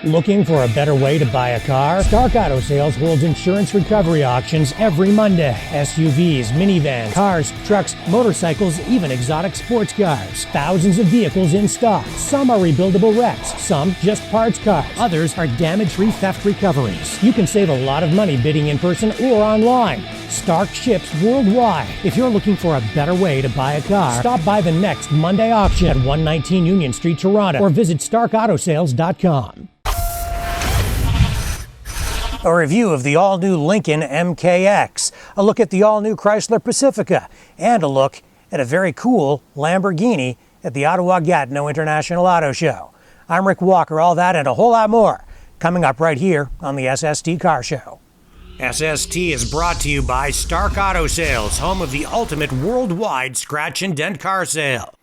Looking for a better way to buy a car? Stark Auto Sales holds insurance recovery auctions every Monday. SUVs, minivans, cars, trucks, motorcycles, even exotic sports cars. Thousands of vehicles in stock. Some are rebuildable wrecks, some just parts cars. Others are damage-free theft recoveries. You can save a lot of money bidding in person or online. Stark ships worldwide. If you're looking for a better way to buy a car, stop by the next Monday auction at 119 Union Street, Toronto, or visit starkautosales.com. A review of the all-new Lincoln MKX, a look at the all-new Chrysler Pacifica, and a look at a very cool Lamborghini at the Ottawa-Gatineau International Auto Show. I'm Rick Walker, all that and a whole lot more coming up right here on the SST Car Show. SST is brought to you by Stark Auto Sales, home of the ultimate worldwide scratch and dent car sale.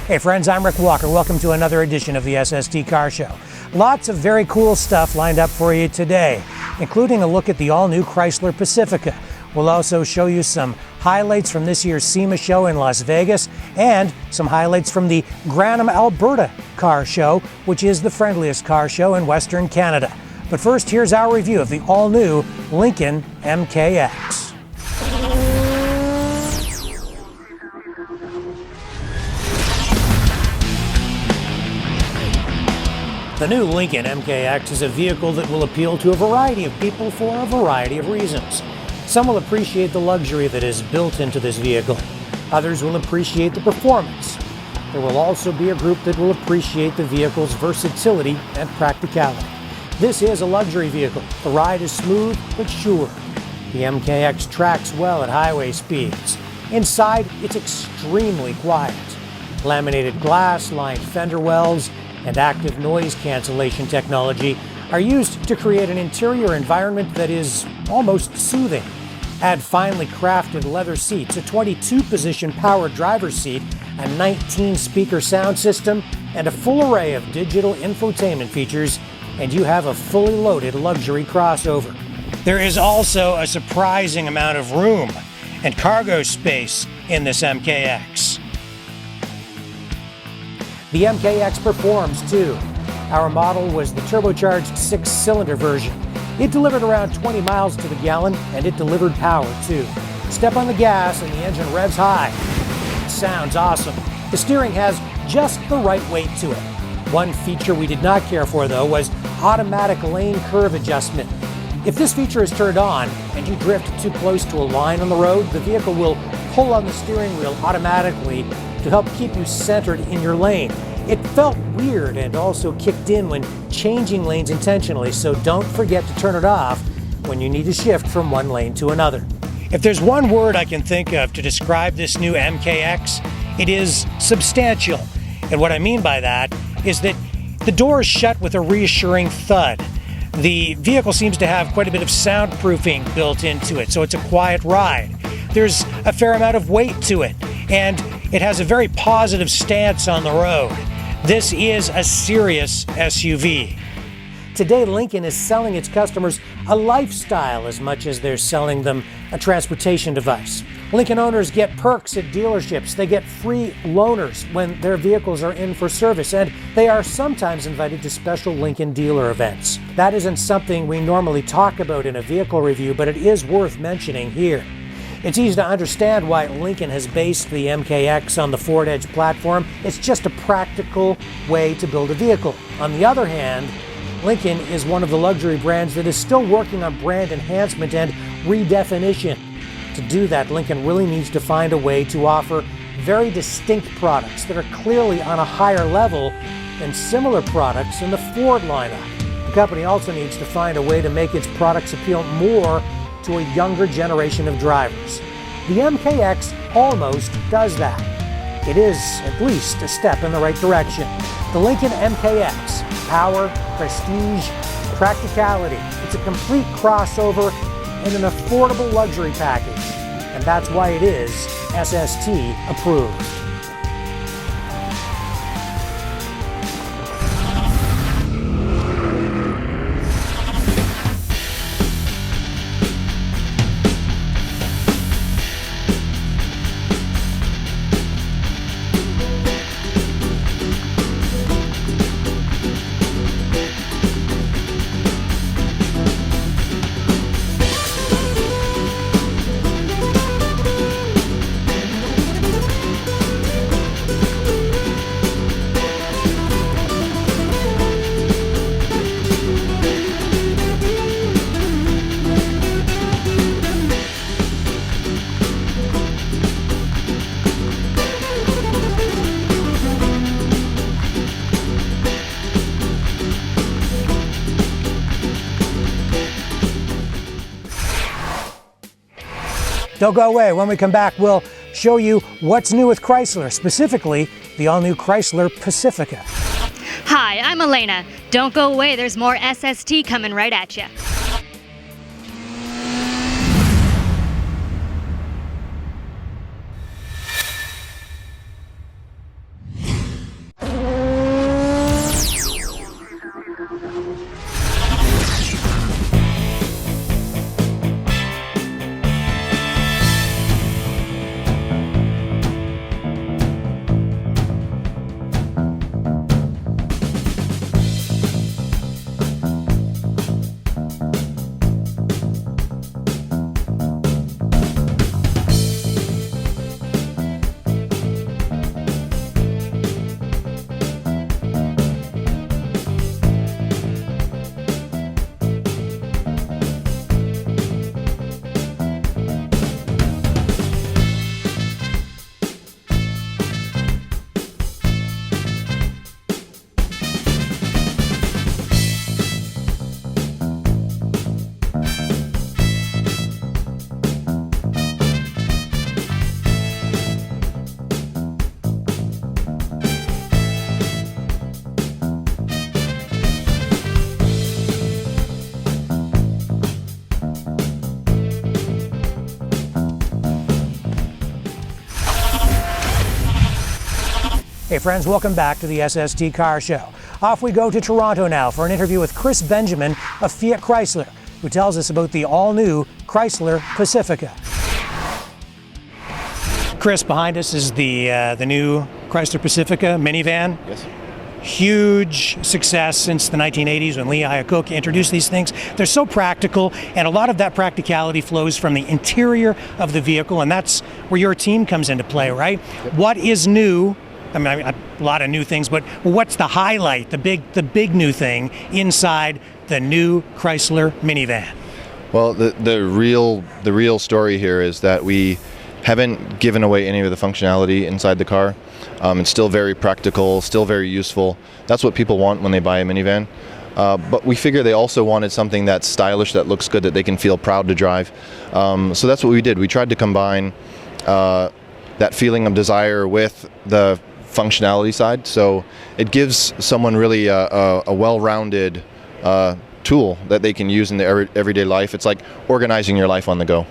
Hey friends, I'm Rick Walker. Welcome to another edition of the SST Car Show. Lots of very cool stuff lined up for you today, including a look at the all-new Chrysler Pacifica. We'll also show you some highlights from this year's SEMA show in Las Vegas and some highlights from the Granham, Alberta Car Show, which is the friendliest car show in Western Canada. But first, here's our review of the all-new Lincoln MKX. The new Lincoln MKX is a vehicle that will appeal to a variety of people for a variety of reasons. Some will appreciate the luxury that is built into this vehicle. Others will appreciate the performance. There will also be a group that will appreciate the vehicle's versatility and practicality. This is a luxury vehicle. The ride is smooth but sure. The MKX tracks well at highway speeds. Inside, it's extremely quiet. Laminated glass, lined fender wells, and active noise cancellation technology are used to create an interior environment that is almost soothing. Add finely crafted leather seats, a 22-position power driver's seat, a 19-speaker sound system, and a full array of digital infotainment features, and you have a fully loaded luxury crossover. There is also a surprising amount of room and cargo space in this MKX. The MKX performs too. Our model was the turbocharged 6-cylinder version. It delivered around 20 miles to the gallon, and it delivered power too. Step on the gas and the engine revs high. It sounds awesome. The steering has just the right weight to it. One feature we did not care for though was automatic lane curve adjustment. If this feature is turned on and you drift too close to a line on the road, the vehicle will pull on the steering wheel automatically to help keep you centered in your lane. It felt weird and also kicked in when changing lanes intentionally, so don't forget to turn it off when you need to shift from one lane to another. If there's one word I can think of to describe this new MKX, it is substantial. And what I mean by that is that the door is shut with a reassuring thud. The vehicle seems to have quite a bit of soundproofing built into it, so it's a quiet ride. There's a fair amount of weight to it, and it has a very positive stance on the road. This is a serious SUV. Today, Lincoln is selling its customers a lifestyle as much as they're selling them a transportation device. Lincoln owners get perks at dealerships. They get free loaners when their vehicles are in for service, and they are sometimes invited to special Lincoln dealer events. That isn't something we normally talk about in a vehicle review, but it is worth mentioning here. It's easy to understand why Lincoln has based the MKX on the Ford Edge platform. It's just a practical way to build a vehicle. On the other hand, Lincoln is one of the luxury brands that is still working on brand enhancement and redefinition. To do that, Lincoln really needs to find a way to offer very distinct products that are clearly on a higher level than similar products in the Ford lineup. The company also needs to find a way to make its products appeal more to a younger generation of drivers. The MKX almost does that. It is at least a step in the right direction. The Lincoln MKX, power, prestige, practicality. It's a complete crossover and an affordable luxury package. And that's why it is SST approved. Don't go away. When we come back, we'll show you what's new with Chrysler, specifically the all-new Chrysler Pacifica. Hi, I'm Elena. Don't go away. There's more SST coming right at you. Hey friends, welcome back to the SST Car Show. Off we go to Toronto now for an interview with Chris Benjamin of Fiat Chrysler, who tells us about the all-new Chrysler Pacifica. Chris, behind us is the new Chrysler Pacifica minivan. Yes. Huge success since the 1980s when Lee Iacocca introduced these things. They're so practical, and a lot of that practicality flows from the interior of the vehicle, and that's where your team comes into play, right? Yep. What is new? I mean, a lot of new things, but what's the highlight, the big new thing inside the new Chrysler minivan? Well, the real story here is that we haven't given away any of the functionality inside the car. It's still very practical, still very useful. That's what people want when they buy a minivan. But we figure they also wanted something that's stylish, that looks good, that they can feel proud to drive. So that's what we did. We tried to combine that feeling of desire with the functionality side. So it gives someone really a well-rounded tool that they can use in their everyday life. It's like organizing your life on the go.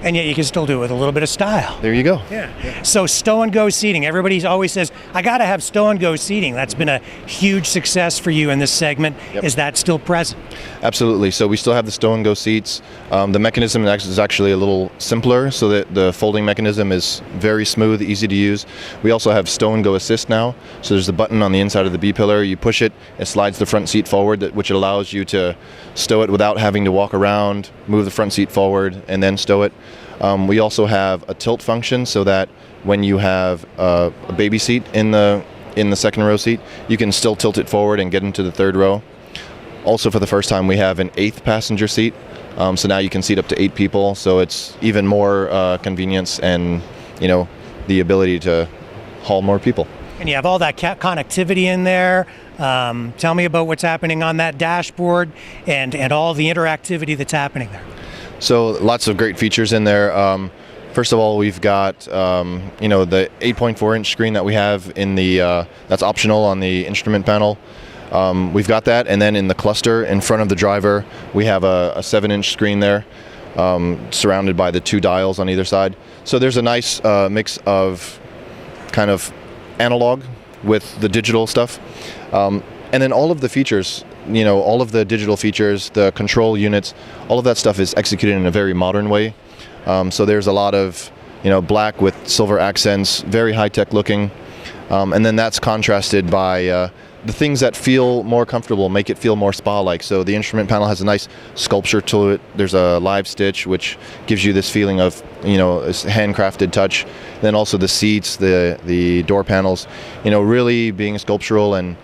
And yet you can still do it with a little bit of style. There you go. Yeah. So stow and go seating. Everybody always says, I got to have stow and go seating. That's been a huge success for you in this segment. Yep. Is that still present? Absolutely. So we still have the stow and go seats. The mechanism is actually a little simpler, so that the folding mechanism is very smooth, easy to use. We also have stow and go assist now. So there's a button on the inside of the B-pillar. You push it, it slides the front seat forward, which allows you to stow it without having to walk around, move the front seat forward, and then stow it. We also have a tilt function, so that when you have a baby seat in the second row seat, you can still tilt it forward and get into the third row. Also, for the first time, we have an 8th passenger seat, so now you can seat up to 8 people. So it's even more convenience and the ability to haul more people. And you have all that connectivity in there. Tell me about what's happening on that dashboard and all the interactivity that's happening there. So lots of great features in there. First of all, we've got the 8.4-inch screen that we have in the that's optional on the instrument panel. We've got that, and then in the cluster in front of the driver, we have a 7-inch screen there, surrounded by the 2 dials on either side. So there's a nice mix of kind of analog with the digital stuff, and then all of the features, all of the digital features, the control units, all of that stuff is executed in a very modern way. So there's a lot of black with silver accents, very high-tech looking, and then that's contrasted by the things that feel more comfortable, make it feel more spa-like. So the instrument panel has a nice sculpture to it. There's a live stitch, which gives you this feeling of, a handcrafted touch. Then also the seats, the door panels, really being sculptural and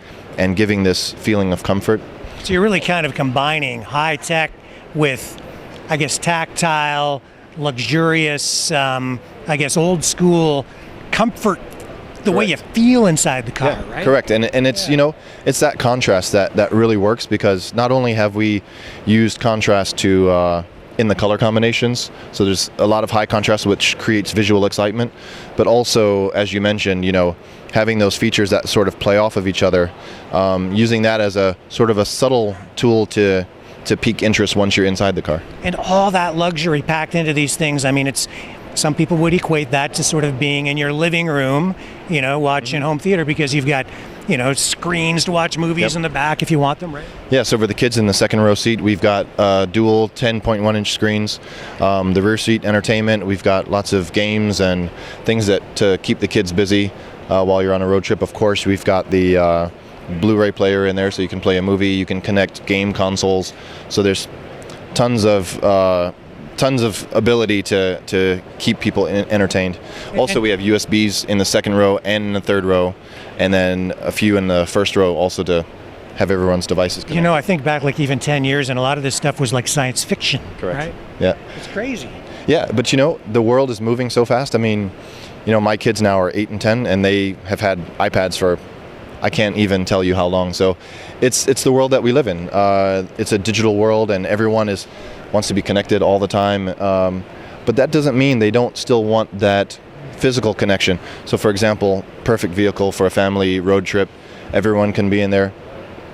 giving this feeling of comfort. So you're really kind of combining high tech with, I guess, tactile, luxurious, old school comfort. The way you feel inside the car, right? Correct, and it's it's that contrast that really works, because not only have we used contrast to in the color combinations, so there's a lot of high contrast which creates visual excitement, but also, as you mentioned, having those features that sort of play off of each other, using that as a sort of a subtle tool to pique interest once you're inside the car. And all that luxury packed into these things, some people would equate that to sort of being in your living room, watching home theater, because you've got, screens to watch movies in the back if you want them, right? Yeah, so for the kids in the second row seat, we've got dual 10.1-inch screens. The rear seat entertainment, we've got lots of games and things to keep the kids busy while you're on a road trip. Of course, we've got the Blu-ray player in there, so you can play a movie, you can connect game consoles. So there's tons of ability to keep people entertained. Also, we have USBs in the second row and in the third row, and then a few in the first row also to have everyone's devices connected. I think back like even 10 years, and a lot of this stuff was like science fiction. Correct. Right? Yeah. It's crazy. Yeah, but the world is moving so fast. My kids now are 8 and 10, and they have had iPads for I can't even tell you how long. So it's the world that we live in. It's a digital world, and everyone wants to be connected all the time. But that doesn't mean they don't still want that physical connection. So for example, perfect vehicle for a family road trip. Everyone can be in there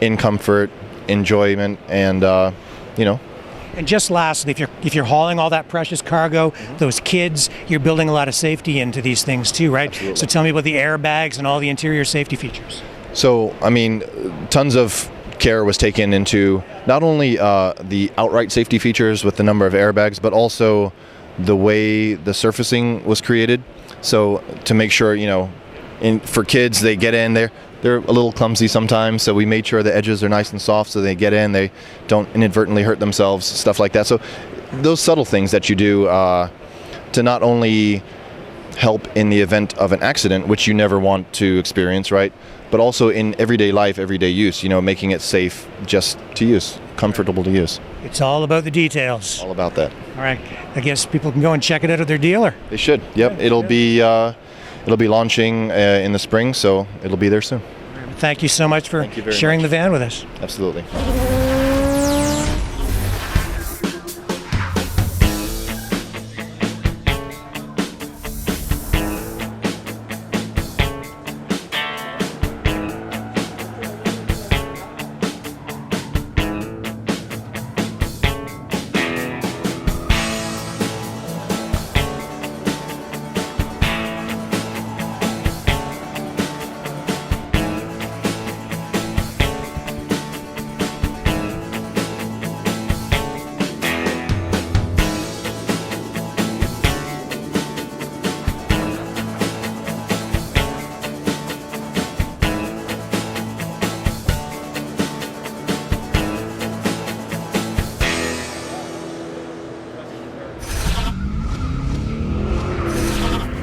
in comfort, enjoyment, and And just lastly, if you're hauling all that precious cargo, those kids, you're building a lot of safety into these things too, right? Absolutely. So tell me about the airbags and all the interior safety features. So, tons of care was taken into not only the outright safety features with the number of airbags, but also the way the surfacing was created. So to make sure, for kids, they get in there. They're a little clumsy sometimes, so we made sure the edges are nice and soft so they get in, they don't inadvertently hurt themselves, stuff like that. So those subtle things that you do to not only help in the event of an accident, which you never want to experience, right? But also in everyday life, everyday use, making it safe just to use, comfortable to use. It's all about the details. All about that. All right. I guess people can go and check it out at their dealer. They should. Yep. It'll be launching in the spring, so it'll be there soon. Thank you so much for sharing the van with us. Absolutely.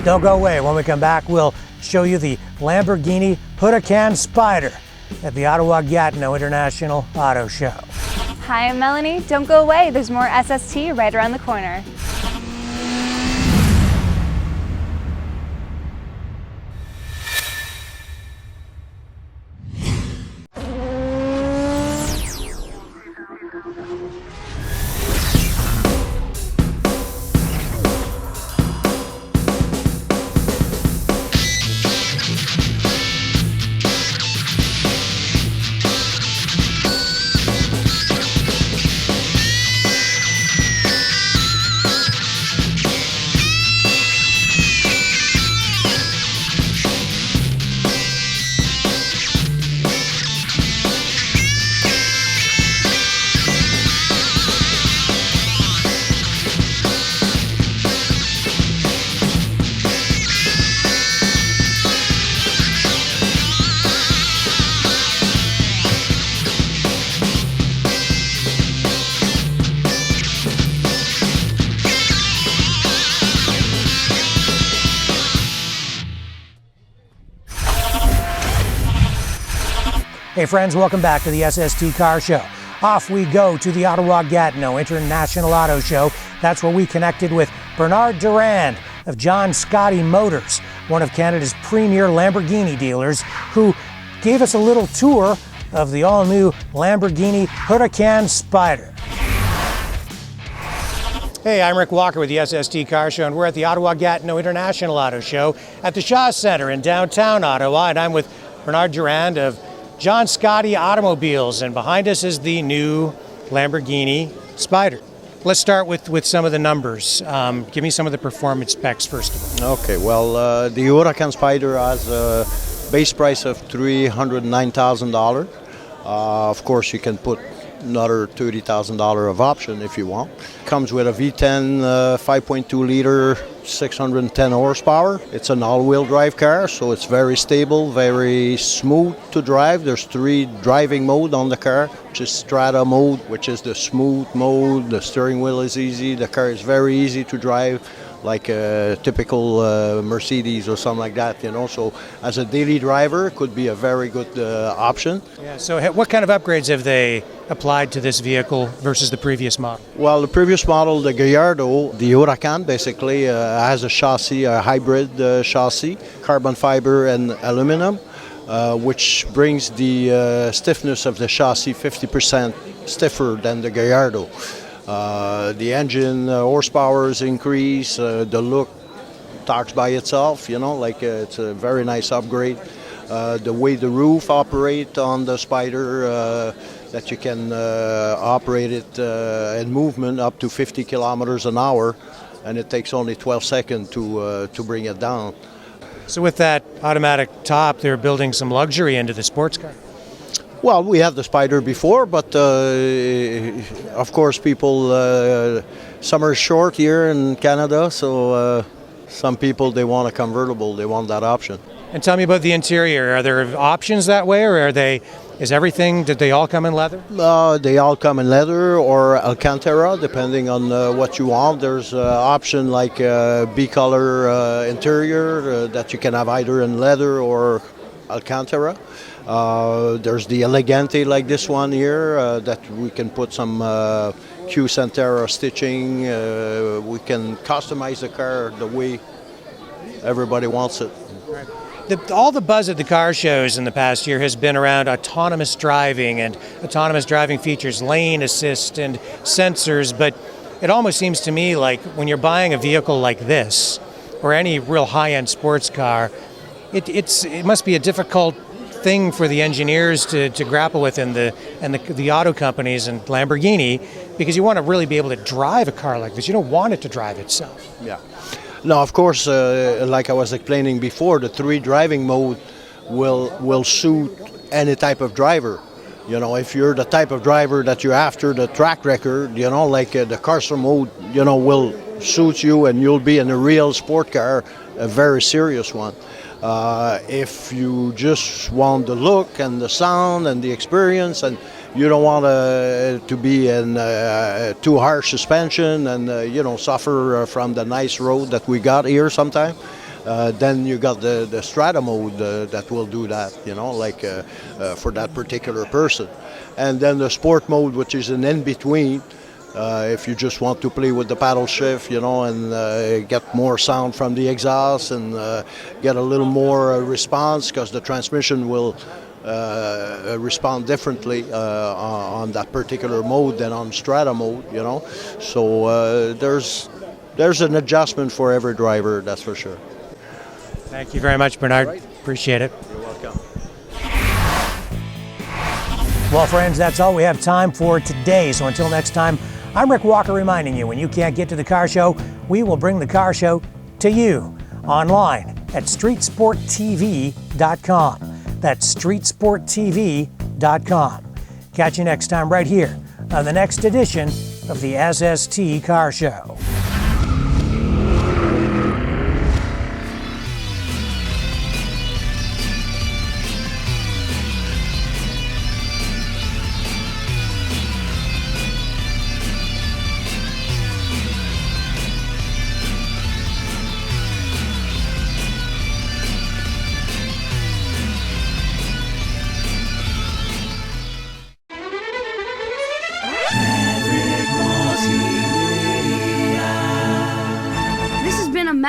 Don't go away. When we come back, we'll show you the Lamborghini Huracan Spyder at the Ottawa-Gatineau International Auto Show. Hi, I'm Melanie. Don't go away. There's more SST right around the corner. Hey friends, welcome back to the SST Car Show. Off we go to the Ottawa-Gatineau International Auto Show. That's where we connected with Bernard Durand of John Scotty Motors, one of Canada's premier Lamborghini dealers, who gave us a little tour of the all-new Lamborghini Huracan Spyder. Hey, I'm Rick Walker with the SST Car Show, and we're at the Ottawa-Gatineau International Auto Show at the Shaw Centre in downtown Ottawa, and I'm with Bernard Durand of John Scotty Automobiles, and behind us is the new Lamborghini Spyder. Let's start with some of the numbers. Give me some of the performance specs first of all. Okay, well, the Huracan Spyder has a base price of $309,000. Of course, you can put another $30,000 of option if you want. Comes with a V10 5.2 liter, 610 horsepower. It's an all-wheel drive car, so it's very stable, very smooth to drive. There's 3 driving mode on the car, which is Strata mode, which is the smooth mode. The steering wheel is easy. The car is very easy to drive, like a typical Mercedes or something like that, you know. So as a daily driver, it could be a very good option. Yeah, so what kind of upgrades have they applied to this vehicle versus the previous model? Well, the previous model, the Gallardo, the Huracan, basically has a chassis, a hybrid chassis, carbon fiber and aluminum, which brings the stiffness of the chassis 50% stiffer than the Gallardo. The engine horsepower is increased, the look talks by itself, you know, like it's a very nice upgrade. The way the roof operates on the Spyder, that you can operate it in movement up to 50 kilometers an hour, and it takes only 12 seconds to bring it down. So with that automatic top, they're building some luxury into the sports car. Well, we had the Spyder before, but of course people, summer is short here in Canada, so some people, they want a convertible, they want that option. And tell me about the interior. Are there options that way, or did they all come in leather? They all come in leather or Alcantara, depending on what you want. There's an option like B-color interior that you can have either in leather or Alcantara. There's the Elegante like this one here that we can put some Q Centera stitching. We can customize the car the way everybody wants it. All the buzz at the car shows in the past year has been around autonomous driving and autonomous driving features, lane assist and sensors, but it almost seems to me like when you're buying a vehicle like this or any real high-end sports car, it must be a difficult thing for the engineers to grapple with and the auto companies and Lamborghini, because you want to really be able to drive a car like this. You don't want it to drive itself. Yeah. No, of course, like I was explaining before, the 3 driving mode will suit any type of driver. You know, if you're the type of driver that you're after the track record, you know, like the Chrysler mode, you know, will suit you and you'll be in a real sport car, a very serious one. If you just want the look and the sound and the experience, and you don't want to be in too harsh suspension and you know, suffer from the nice road that we got here sometime, then you got the Strata mode that will do that, you know, like for that particular person. And then the sport mode, which is an in-between, if you just want to play with the paddle shift, you know, and get more sound from the exhaust and get a little more response, because the transmission will respond differently on that particular mode than on Strata mode, you know. So there's an adjustment for every driver, that's for sure. Thank you very much, Bernard. Right. Appreciate it. You're welcome. Well, friends, that's all we have time for today. So until next time, I'm Rick Walker reminding you, when you can't get to the car show, we will bring the car show to you online at streetsporttv.com. That's streetsporttv.com. Catch you next time right here on the next edition of the SST Car Show.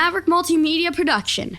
Maverick Multimedia production.